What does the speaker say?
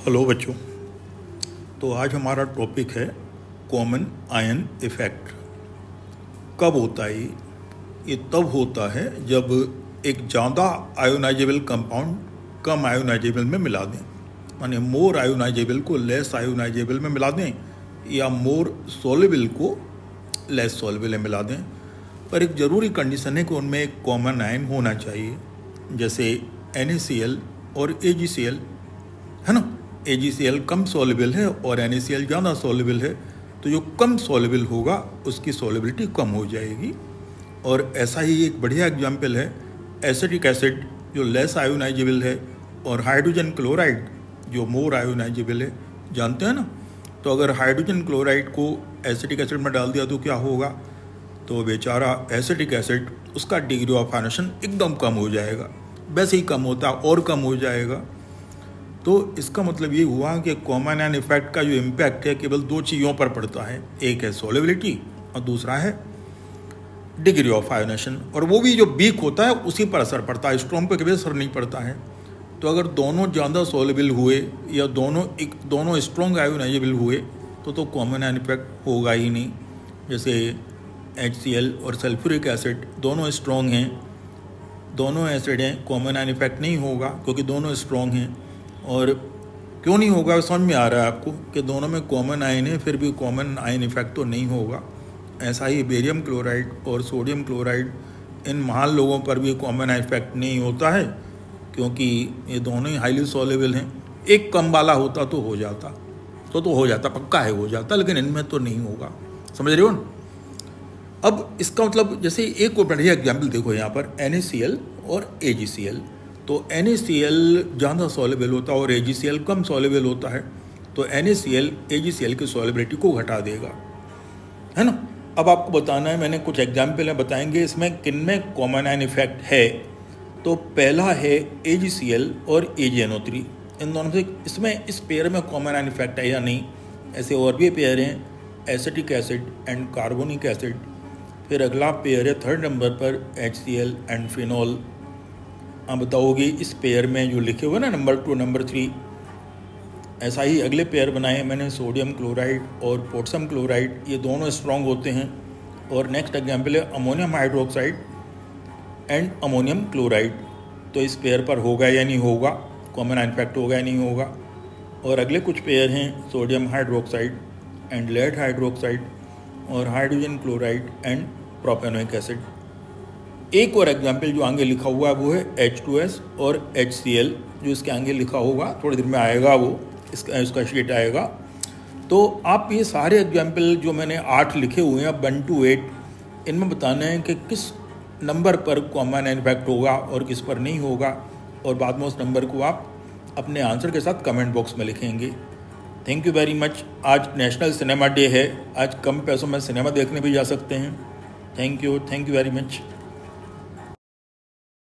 Hello बच्चों। तो आज हमारा टॉपिक है कॉमन आयन इफ़ेक्ट। कब होता है ये तब होता है जब एक ज़्यादा आयोनाइजेबल कंपाउंड कम आयोनाइजेबल में मिला दें, माने मोर आयोनाइजेबल को लेस आयोनाइजेबल में मिला दें या मोर सॉल्युबल को लेस सॉल्युबल में मिला दें। पर एक ज़रूरी कंडीशन है कि उनमें एक कॉमन आयन होना चाहिए, जैसे NaCl और AgCl है ना। AgCl कम सॉल्युबल है और NaCl ज़्यादा सॉल्युबल है, तो जो कम सॉल्युबल होगा उसकी सॉल्युबिलिटी कम हो जाएगी। और ऐसा ही एक बढ़िया एग्जाम्पल है एसिटिक एसिड जो लेस आयोनाइजेबल है और हाइड्रोजन क्लोराइड जो मोर आयोनाइजेबल है, जानते हैं ना। तो अगर हाइड्रोजन क्लोराइड को एसिटिक एसिड में डाल दिया तो क्या होगा, तो बेचारा एसिटिक एसिड उसका डिग्री ऑफ आयोनेशन एकदम कम हो जाएगा, वैसे ही कम होता और कम हो जाएगा। तो इसका मतलब ये हुआ कि कॉमन आयन इफेक्ट का जो इम्पैक्ट है केवल दो चीज़ों पर पड़ता है, एक है सॉल्युबिलिटी और दूसरा है डिग्री ऑफ आयोनेशन, और वो भी जो वीक होता है उसी पर असर पड़ता है, स्ट्रॉन्ग पर कभी असर नहीं पड़ता है। तो अगर दोनों ज़्यादा सॉल्युबल हुए या दोनों स्ट्रॉन्ग आयोनाइजेबल हुए तो कॉमन आयन इफेक्ट होगा ही नहीं। जैसे HCl और सल्फ्यूरिक एसिड दोनों स्ट्रॉन्ग हैं, दोनों एसिड हैं, कॉमन आयन इफेक्ट नहीं होगा क्योंकि दोनों स्ट्रॉन्ग हैं। और क्यों नहीं होगा समझ में आ रहा है आपको कि दोनों में कॉमन आयन है फिर भी कॉमन आयन इफेक्ट तो नहीं होगा। ऐसा ही बेरियम क्लोराइड और सोडियम क्लोराइड, इन महान लोगों पर भी कॉमन आयन इफेक्ट नहीं होता है क्योंकि ये दोनों ही हाईली सॉल्युबल हैं। एक कम वाला होता तो हो जाता, तो हो जाता, पक्का है हो जाता, लेकिन इनमें तो नहीं होगा। समझ रहे हो ना। अब इसका मतलब जैसे एक और बढ़िया एग्जाम्पल देखो यहाँ पर NaCl और AgCl। तो NaCl ज़्यादा सॉल्युबल होता है और AgCl कम सॉल्युबल होता है, तो NaCl AgCl की सॉल्युबिलिटी को घटा देगा, है ना। अब आपको बताना है, मैंने कुछ एग्जाम्पल में बताएंगे इसमें किन में कॉमन आयन इफेक्ट है। तो पहला है AgCl और AgNO3, इन दोनों से इसमें इस पेयर में कॉमन आयन इफेक्ट है या नहीं। ऐसे और भी पेयर हैं, acetic acid and carbonic acid. फिर अगला पेयर है थर्ड नंबर पर HCl एंड फिनॉल। आप बताओगे इस पेयर में जो लिखे हुए ना नंबर 2 नंबर 3, ऐसा ही अगले पेयर बनाए मैंने सोडियम क्लोराइड और पोटेशियम क्लोराइड, ये दोनों स्ट्रॉन्ग होते हैं। और नेक्स्ट एग्जाम्पल है ammonium hydroxide and ammonium chloride. तो इस पेयर पर होगा या नहीं होगा, कॉमन आयन इफेक्ट होगा या नहीं होगा। और अगले कुछ पेयर हैं sodium hydroxide and lead hydroxide और hydrogen chloride and propanoic acid. एक और एग्जाम्पल जो आगे लिखा हुआ है वो है H2S और HCl, जो इसके आगे लिखा होगा, थोड़ी देर में आएगा वो, इसका शीट आएगा। तो आप ये सारे एग्जाम्पल जो मैंने 8 लिखे हुए हैं 1 to 8, इनमें बताना है कि किस नंबर पर कॉमन आयन इफेक्ट होगा और किस पर नहीं होगा, और बाद में उस नंबर को आप अपने आंसर के साथ कमेंट बॉक्स में लिखेंगे। Thank you very much. आज नेशनल सिनेमा डे है, आज कम पैसों में सिनेमा देखने भी जा सकते हैं। Thank you very much.